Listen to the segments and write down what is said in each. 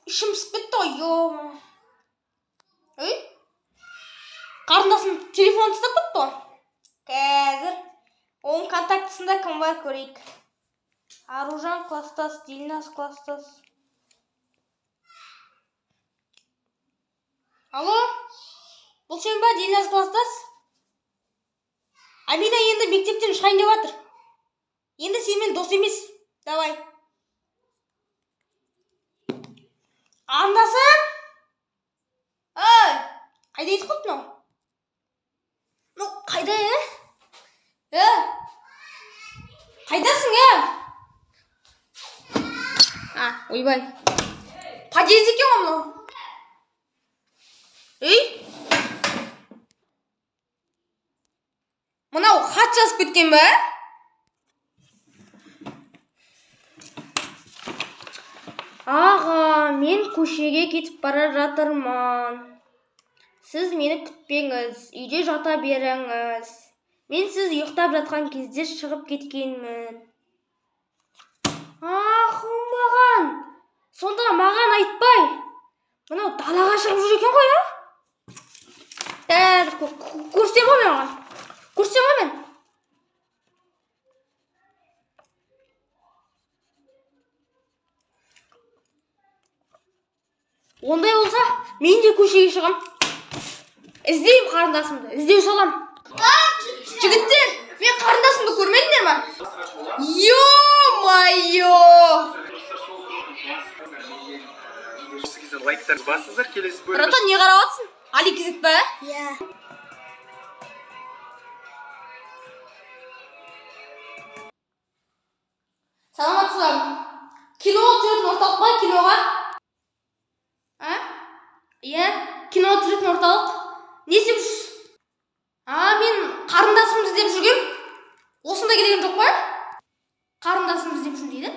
ішім пісіп кетті ғой, ей, қарындасым телефон тастап кетті ғой. Қазір оның контактысында кім бар көрейік. Аружан класстас, Дильназ класстас. Алло, бұл сен ба, Дильназ класстас? Амина енді мектептен шығайын деп жатыр. Енді сенімен дос емес. Давай. Қарындасым? Ой, қайда кетіп қалды мынау? Ну, қайда, қайдасың, ойбай. Подъезд екен ғой мынау. Ей? Мынау хат жазып кеткен бе? Аға, мен көшеге кетіп бара жатырмын. Сіз мені күтпеңіз, үйде жата беріңіз. Мен сіз ұйықтап жатқан кезде шығып кеткенмін. Оңбаған. Сонда маған айтпай. Мынау далаға шығып жүр екен ғой, көрсем ғой мен. Көрсем ғой мен. Ондай болса, мен де көшеге шығам. Іздейм қарындасымды, іздеу салам. Жігіттер, мен қарындасымды көрмедіңдер ма? Ё-майо! Лайктар басыңыздар, келесі бөлім. Братан, не қарап жатсың? Али кезет па? Иә. Саламатсыздар. Кино түсіретін орталық па, киноға? Иә, кино түсіретін орталық. Не істеп жүрсіз? Мен қарындасымды іздеп жүргем. Осында келген жоқ па? Қарындасымды іздеп жүрмін дейді.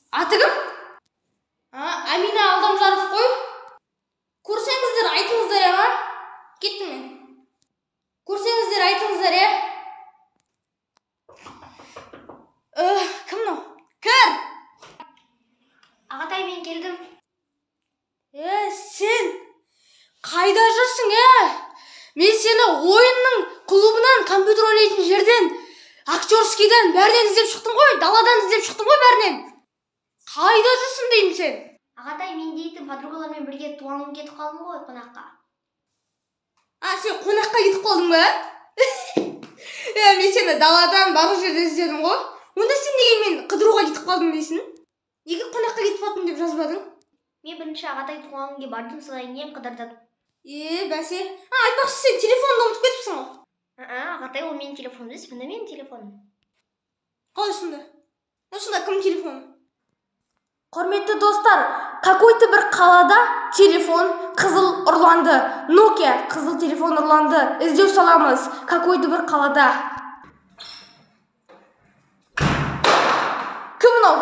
Аты кім? Амина Алдамжаров қой. Көрсеңіздер, айтыңыздар, ма? Кеттім мен. Көрсеңіздер, айтыңыздар, Кім мынау? Кір! Ағатай, мен келдім. Сен қайда жүрсің, Мен сені ойынның клубынан, компьютер ойнайтын жерден, актерскийден бәрінен іздеп шықтым ғой, даладан іздеп шықтым ғой бәрінен. Қайда жүрсің деймін сен? Ағатай, мен дейтін подругалармен бірге туған күнге кетіп қалдым ғой қонаққа. Сен қонаққа кетіп қалдың ба? Мен сені даладан бағып жерде іздедім ғой. Онда сен неге мен қыдыруға кетіп қалдым дейсің? Неге қонаққа кетіп қалдым деп жазбадың? Мен бірінші ағатай туған күнге бардым, содан кейін қыдырдым. Бәсе. Айтпақшы, сен телефонды ұмытып кетіпсің ғой. Ағатай, ол менің телефоным емес, міне менің телефоным. Қалай сонда? Сонда кім телефоны? Құрметті достар, какой-то бір қалада телефон қызыл ұрланды. Nokia қызыл телефон ұрланды. Іздеу саламыз. Какой-то бір қалада. Кім мынау?